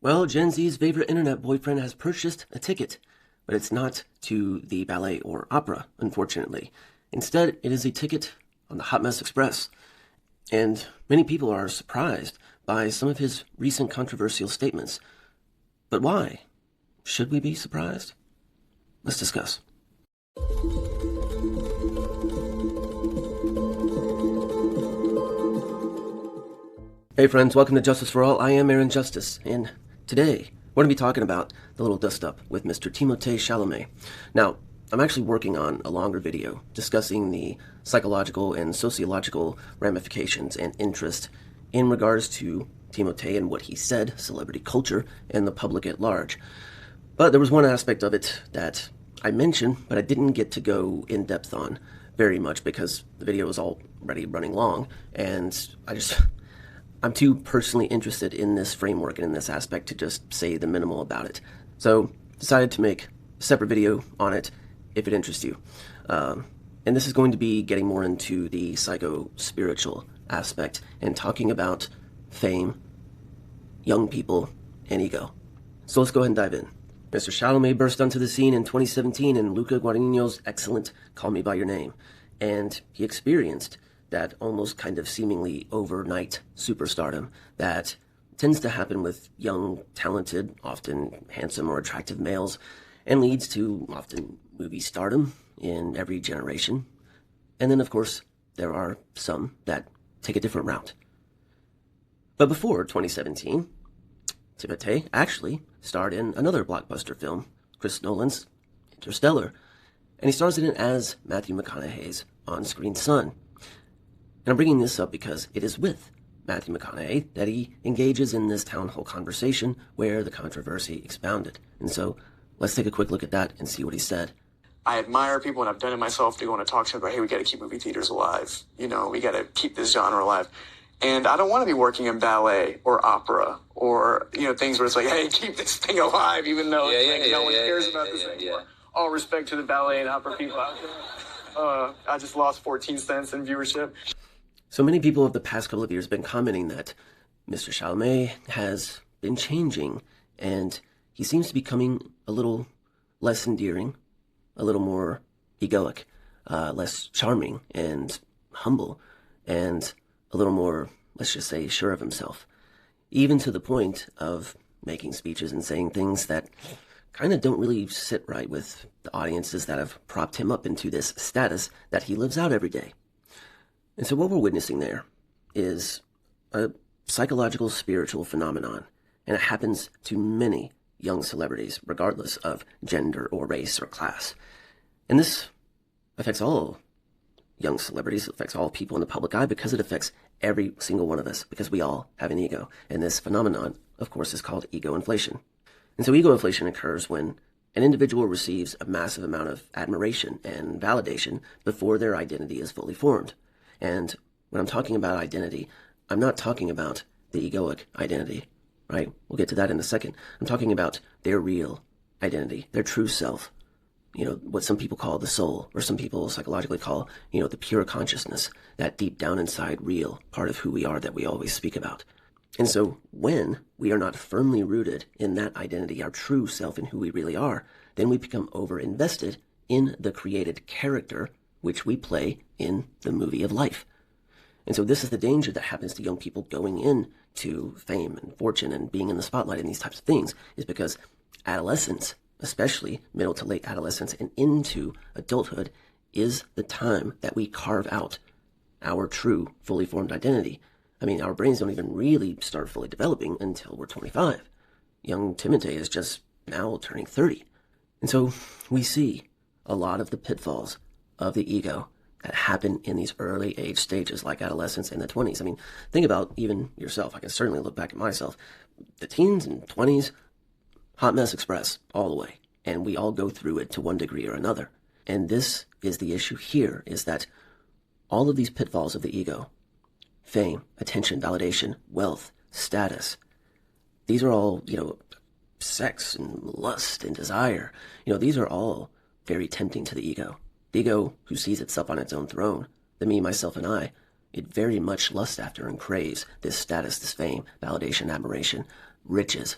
Well, Gen Z's favorite internet boyfriend has purchased a ticket, but it's not to the ballet or opera, unfortunately. Instead, it is a ticket on the Hot Mess Express. And many people are surprised by some of his recent controversial statements. But why? Should we be surprised? Let's discuss. Hey friends, welcome to Justice for All. I am Aaron Justice, and today we're going to be talking about the little dust-up with Mr. Timothée Chalamet. Now, I'm actually working on a longer video discussing the psychological and sociological ramifications and interest in regards to Timothée and what he said, celebrity culture, and the public at large. But there was one aspect of it that I mentioned, but I didn't get to go in depth on very much because the video was already running long, and I'm too personally interested in this framework and in this aspect to just say the minimal about it. So decided to make a separate video on it if it interests you. And this is going to be getting more into the psycho-spiritual aspect and talking about fame, young people, and ego. So let's go ahead and dive in. Mr. Chalamet burst onto the scene in 2017 in Luca Guadagnino's excellent Call Me By Your Name, and he experienced that almost kind of seemingly overnight superstardom that tends to happen with young, talented, often handsome or attractive males, and leads to often movie stardom in every generation. And then, of course, there are some that take a different route. But before 2017, Timothée actually starred in another blockbuster film, Chris Nolan's Interstellar, and he stars in it as Matthew McConaughey's on-screen son. And I'm bringing this up because it is with Matthew McConaughey that he engages in this town hall conversation where the controversy expounded. And so let's take a quick look at that and see what he said. I admire people, and I've done it myself, to go on a talk show about, hey, we got to keep movie theaters alive. You know, we got to keep this genre alive. And I don't want to be working in ballet or opera or, things where it's like, hey, keep this thing alive, even though no one cares about this anymore. All respect to the ballet and opera people out there. I just lost 14 cents in viewership. So many people of the past couple of years have been commenting that Mr. Chalamet has been changing, and he seems to be becoming a little less endearing, a little more egoic, less charming and humble, and a little more, let's just say, sure of himself, even to the point of making speeches and saying things that kind of don't really sit right with the audiences that have propped him up into this status that he lives out every day. And so what we're witnessing there is a psychological, spiritual phenomenon, and it happens to many young celebrities, regardless of gender or race or class. And this affects all young celebrities, it affects all people in the public eye because it affects every single one of us, because we all have an ego. And this phenomenon, of course, is called ego inflation. And so ego inflation occurs when an individual receives a massive amount of admiration and validation before their identity is fully formed. And when I'm talking about identity, I'm not talking about the egoic identity, right? We'll get to that in a second. I'm talking about their real identity, their true self. What some people call the soul, or some people psychologically call, the pure consciousness, that deep down inside real part of who we are that we always speak about. And so when we are not firmly rooted in that identity, our true self and who we really are, then we become over-invested in the created character which we play in the movie of life. And so this is the danger that happens to young people going into fame and fortune and being in the spotlight and these types of things, is because adolescence, especially middle to late adolescence and into adulthood, is the time that we carve out our true, fully formed identity. I mean, our brains don't even really start fully developing until we're 25. Young Timothée is just now turning 30. And so we see a lot of the pitfalls of the ego that happen in these early age stages like adolescence and the 20s. I mean, think about even yourself. I can certainly look back at myself. The teens and 20s, Hot Mess Express all the way. And we all go through it to one degree or another. And this is the issue here, is that all of these pitfalls of the ego, fame, attention, validation, wealth, status, these are all, sex and lust and desire. These are all very tempting to the ego. The ego, who sees itself on its own throne, the me, myself, and I, it very much lusts after and craves this status, this fame, validation, admiration, riches,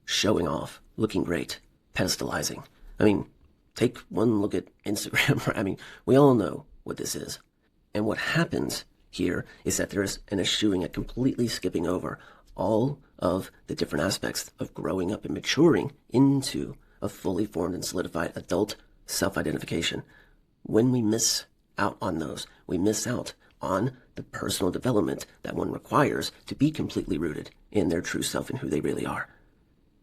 showing off, looking great, pedestalizing. I mean, take one look at Instagram. I mean, we all know what this is. And what happens here is that there is an eschewing, a completely skipping over all of the different aspects of growing up and maturing into a fully formed and solidified adult self-identification. When we miss out on those, we miss out on the personal development that one requires to be completely rooted in their true self and who they really are.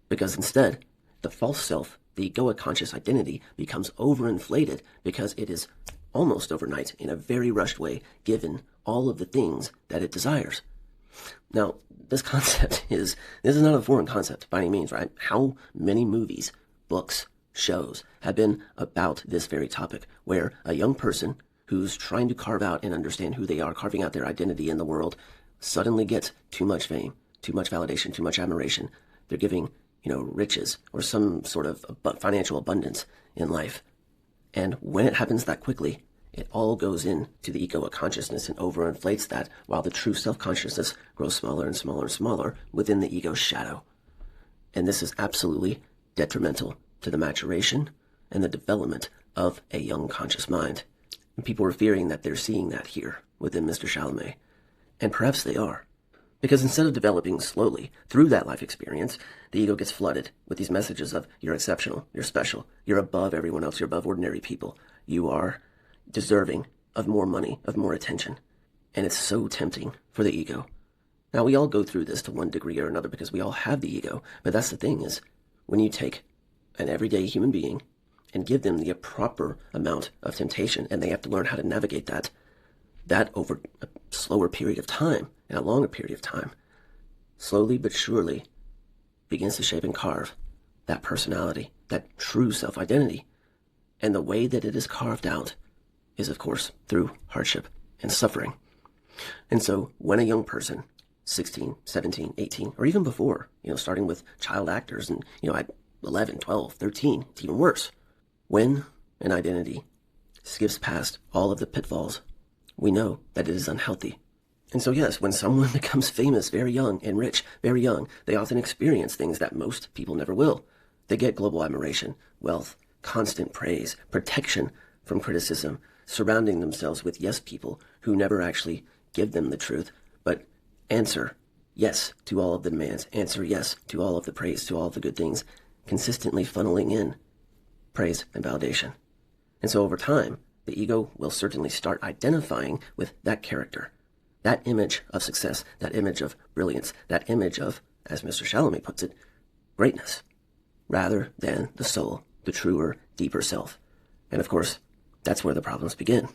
Because instead, the false self, the egoic conscious identity, becomes overinflated because it is almost overnight, in a very rushed way, given all of the things that it desires. Now, this is not a foreign concept by any means, right? How many movies, books, shows have been about this very topic, where a young person who's trying to carve out and understand who they are, carving out their identity in the world, suddenly gets too much fame, too much validation, too much admiration. They're giving, riches or some sort of financial abundance in life. And when it happens that quickly, it all goes into the egoic consciousness and overinflates that, while the true self-consciousness grows smaller and smaller and smaller within the ego's shadow. And this is absolutely detrimental to the maturation and the development of a young conscious mind. And people are fearing that they're seeing that here within Mr. Chalamet. And perhaps they are. Because instead of developing slowly through that life experience, the ego gets flooded with these messages of, you're exceptional, you're special, you're above everyone else, you're above ordinary people, you are deserving of more money, of more attention. And it's so tempting for the ego. Now, we all go through this to one degree or another because we all have the ego. But that's the thing, is when you take an everyday human being and give them the proper amount of temptation, and they have to learn how to navigate that over a slower period of time and a longer period of time, slowly but surely begins to shape and carve that personality, that true self-identity. And the way that it is carved out is, of course, through hardship and suffering. And so when a young person, 16, 17, 18, or even before, starting with child actors and, at 11, 12, 13, it's even worse. When an identity skips past all of the pitfalls, we know that it is unhealthy. And so yes, when someone becomes famous very young and rich very young, they often experience things that most people never will. They get global admiration, wealth, constant praise, protection from criticism, surrounding themselves with yes people who never actually give them the truth, but answer yes to all of the demands, answer yes to all of the praise, to all of the good things, consistently funneling in praise and validation. And so over time, the ego will certainly start identifying with that character, that image of success, that image of brilliance, that image of, as Mr. Chalamet puts it, greatness, rather than the soul, the truer, deeper self. And of course, that's where the problems begin.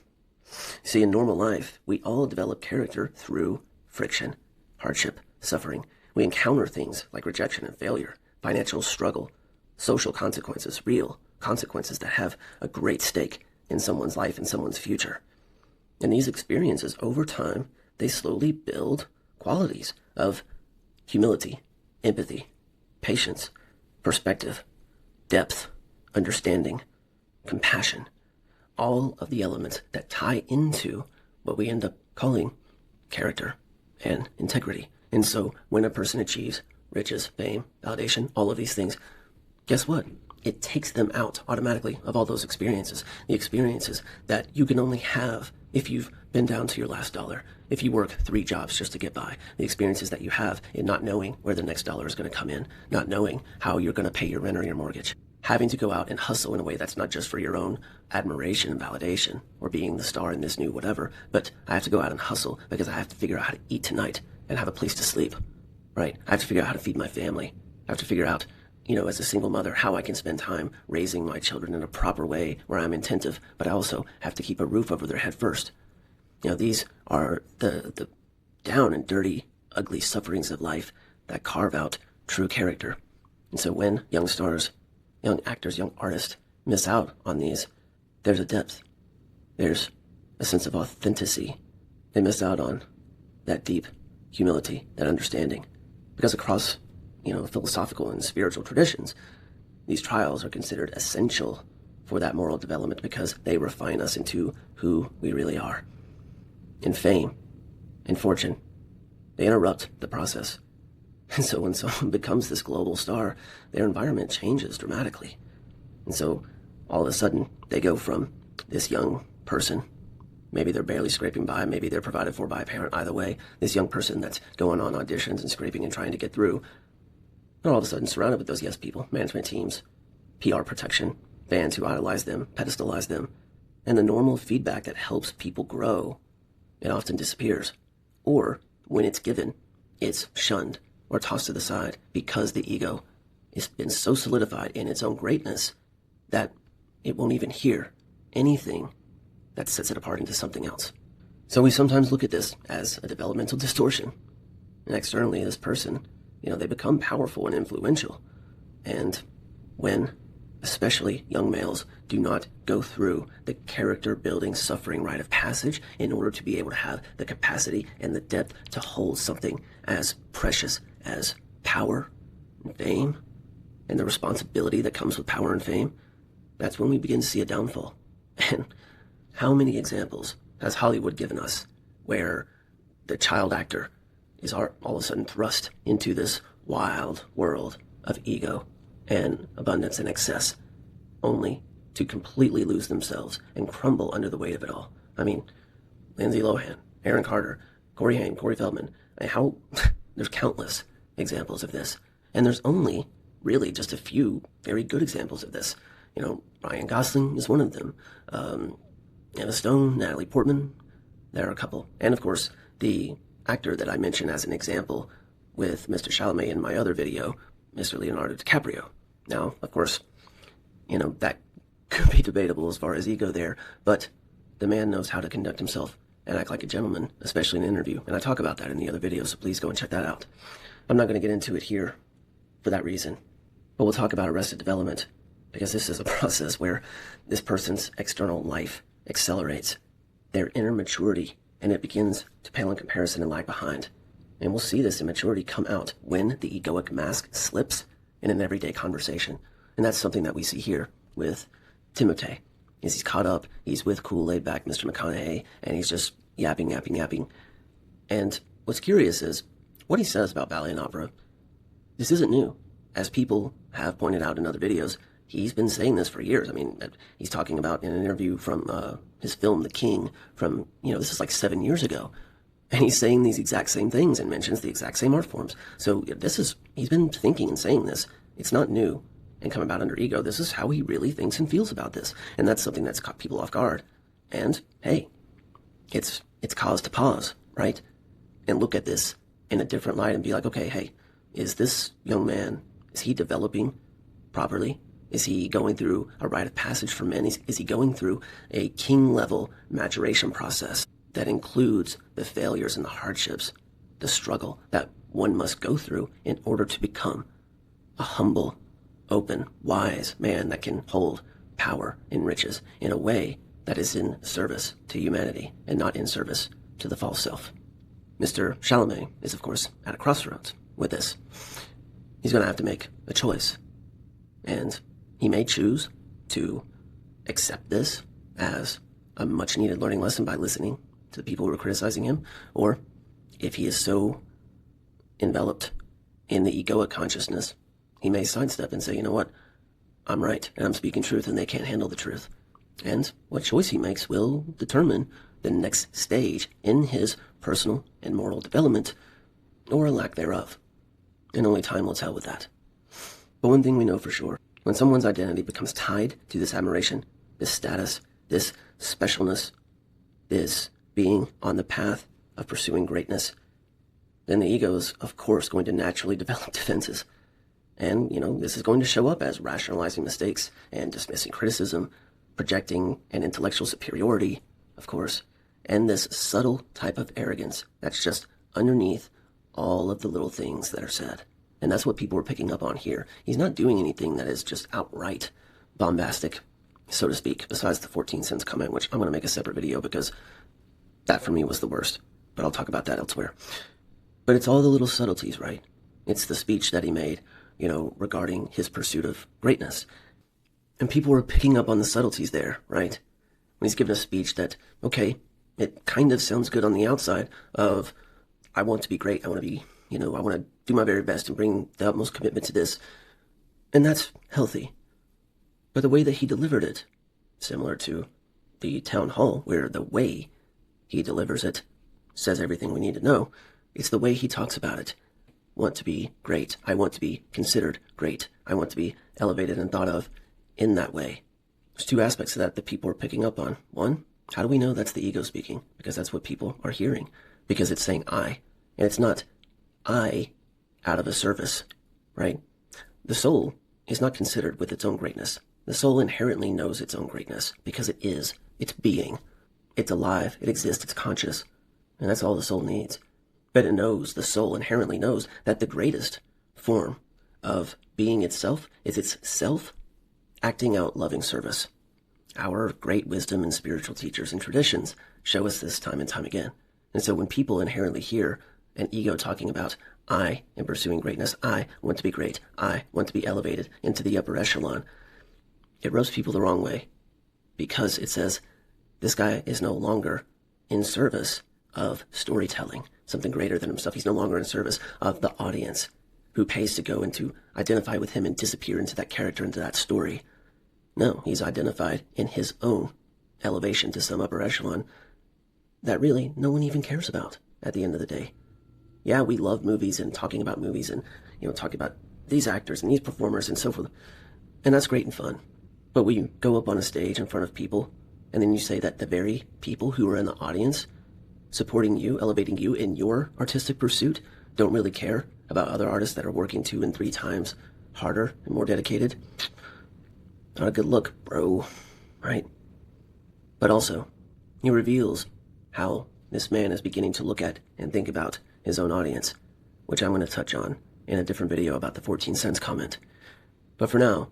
See, in normal life, we all develop character through friction, hardship, suffering. We encounter things like rejection and failure, financial struggle, social consequences, real consequences that have a great stake in someone's life and someone's future. And these experiences, over time, they slowly build qualities of humility, empathy, patience, perspective, depth, understanding, compassion, all of the elements that tie into what we end up calling character and integrity. And so when a person achieves riches, fame, validation, all of these things, guess what? It takes them out automatically of all those experiences, the experiences that you can only have if you've been down to your last dollar, if you work 3 jobs just to get by, the experiences that you have in not knowing where the next dollar is going to come in, not knowing how you're going to pay your rent or your mortgage, having to go out and hustle in a way that's not just for your own admiration and validation or being the star in this new whatever, but I have to go out and hustle because I have to figure out how to eat tonight and have a place to sleep, right? I have to figure out how to feed my family. I have to figure out, as a single mother, how I can spend time raising my children in a proper way where I'm attentive, but I also have to keep a roof over their head first. These are the down and dirty, ugly sufferings of life that carve out true character. And so when young stars, young actors, young artists miss out on these, there's a depth. There's a sense of authenticity. They miss out on that deep humility, that understanding. Because across philosophical and spiritual traditions, these trials are considered essential for that moral development because they refine us into who we really are. And fame and fortune, they interrupt the process. And so when someone becomes this global star, their environment changes dramatically. And so all of a sudden, they go from this young person, maybe they're barely scraping by, maybe they're provided for by a parent, either way, this young person that's going on auditions and scraping and trying to get through, they're all of a sudden surrounded with those yes people, management teams, PR protection, fans who idolize them, pedestalize them, and the normal feedback that helps people grow, it often disappears. Or when it's given, it's shunned or tossed to the side because the ego has been so solidified in its own greatness that it won't even hear anything that sets it apart into something else. So we sometimes look at this as a developmental distortion. And externally, this person, they become powerful and influential. And when, especially young males, do not go through the character-building suffering rite of passage in order to be able to have the capacity and the depth to hold something as precious as power and fame and the responsibility that comes with power and fame, that's when we begin to see a downfall. And how many examples has Hollywood given us where the child actor is all of a sudden thrust into this wild world of ego and abundance and excess, only to completely lose themselves and crumble under the weight of it all? I mean, Lindsay Lohan, Aaron Carter, Corey Haim, Corey Feldman, there's countless examples of this. And there's only really just a few very good examples of this. Ryan Gosling is one of them. Emma Stone, Natalie Portman, there are a couple. And of course, the actor that I mentioned as an example with Mr. Chalamet in my other video, Mr. Leonardo DiCaprio. Now, of course, that could be debatable as far as ego there, but the man knows how to conduct himself and act like a gentleman, especially in an interview. And I talk about that in the other video, so please go and check that out. I'm not going to get into it here for that reason, but we'll talk about arrested development, because this is a process where this person's external life accelerates their inner maturity, and it begins to pale in comparison and lag behind. And we'll see this immaturity come out when the egoic mask slips in an everyday conversation. And that's something that we see here with Timothée. He's caught up, he's with cool, laid-back Mr. McConaughey, and he's just yapping. And what's curious is what he says about ballet and opera. This isn't new. As people have pointed out in other videos, he's been saying this for years. I mean, he's talking about in an interview from his film, The King, from, this is like 7 years ago. And he's saying these exact same things and mentions the exact same art forms. So he's been thinking and saying this. It's not new and come about under ego. This is how he really thinks and feels about this. And that's something that's caught people off guard. And, hey, it's cause to pause, right? And look at this in a different light and be like, okay, hey, is this young man, is he developing properly? Is he going through a rite of passage for men? Is he going through a king-level maturation process that includes the failures and the hardships, the struggle that one must go through in order to become a humble, open, wise man that can hold power and riches in a way that is in service to humanity and not in service to the false self? Mr. Chalamet is, of course, at a crossroads with this. He's going to have to make a choice. And he may choose to accept this as a much-needed learning lesson by listening to the people who are criticizing him, or if he is so enveloped in the egoic consciousness, he may sidestep and say, you know what, I'm right, and I'm speaking truth, and they can't handle the truth. And what choice he makes will determine the next stage in his personal and moral development, or a lack thereof. And only time will tell with that. But one thing we know for sure, when someone's identity becomes tied to this admiration, this status, this specialness, this being on the path of pursuing greatness, then the ego is, of course, going to naturally develop defenses. And, this is going to show up as rationalizing mistakes and dismissing criticism, projecting an intellectual superiority, of course, and this subtle type of arrogance that's just underneath all of the little things that are said. And that's what people are picking up on here. He's not doing anything that is just outright bombastic, so to speak, besides the 14 cents comment, which I'm going to make a separate video because that for me was the worst. But I'll talk about that elsewhere. But it's all the little subtleties, right? It's the speech that he made, regarding his pursuit of greatness. And people were picking up on the subtleties there, right? When he's given a speech that, okay, it kind of sounds good on the outside of, I want to be great. I want to be, I want to do my very best and bring the utmost commitment to this. And that's healthy. But the way that he delivered it, similar to the town hall, where the way he delivers it says everything we need to know, it's the way he talks about it. Want to be great. I want to be considered great. I want to be elevated and thought of in that way. There's two aspects of that that people are picking up on. One, how do we know that's the ego speaking? Because that's what people are hearing. Because it's saying I. And it's not I out of a service, right? The soul is not considered with its own greatness. The soul inherently knows its own greatness because it is. It's being. It's alive. It exists. It's conscious. And that's all the soul needs. But it knows, the soul inherently knows, that the greatest form of being itself is its self acting out loving service. Our great wisdom and spiritual teachers and traditions show us this time and time again. And so when people inherently hear an ego talking about, I am pursuing greatness, I want to be great, I want to be elevated into the upper echelon, it rubs people the wrong way, because it says this guy is no longer in service of storytelling, something greater than himself. He's no longer in service of the audience who pays to go and to identify with him and disappear into that character, into that story. No, he's identified in his own elevation to some upper echelon that really no one even cares about at the end of the day. Yeah, we love movies and talking about movies and, talking about these actors and these performers and so forth. And that's great and fun. But when you go up on a stage in front of people and then you say that the very people who are in the audience supporting you, elevating you in your artistic pursuit, don't really care about other artists that are working 2 and 3 times harder and more dedicated, not a good look, bro, right? But also, he reveals how this man is beginning to look at and think about his own audience, which I'm going to touch on in a different video about the 14 cents comment. But for now,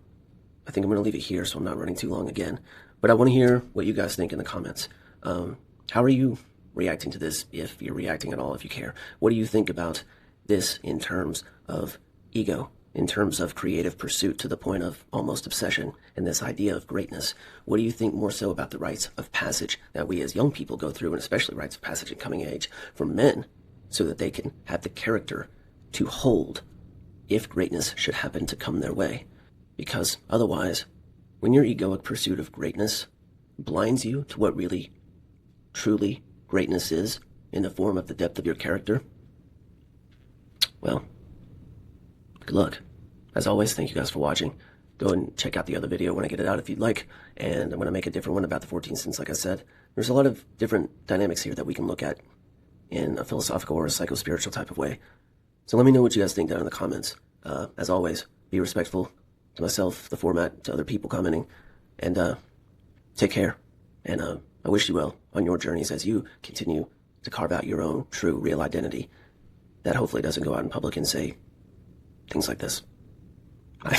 I think I'm going to leave it here so I'm not running too long again. But I want to hear what you guys think in the comments. How are you reacting to this, if you're reacting at all, if you care? What do you think about this in terms of ego, in terms of creative pursuit to the point of almost obsession, and this idea of greatness? What do you think more so about the rites of passage that we as young people go through, and especially rites of passage in coming age for men, so that they can have the character to hold if greatness should happen to come their way? Because otherwise, when your egoic pursuit of greatness blinds you to what really, truly greatness is in the form of the depth of your character, well, good luck. As always, thank you guys for watching. Go and check out the other video when I get it out if you'd like. And I'm going to make a different one about the 14 cents, like I said. There's a lot of different dynamics here that we can look at in a philosophical or a psycho-spiritual type of way. So let me know what you guys think down in the comments. As always, be respectful to myself, the format, to other people commenting. And take care. And I wish you well on your journeys as you continue to carve out your own true, real identity that hopefully doesn't go out in public and say things like this. Bye.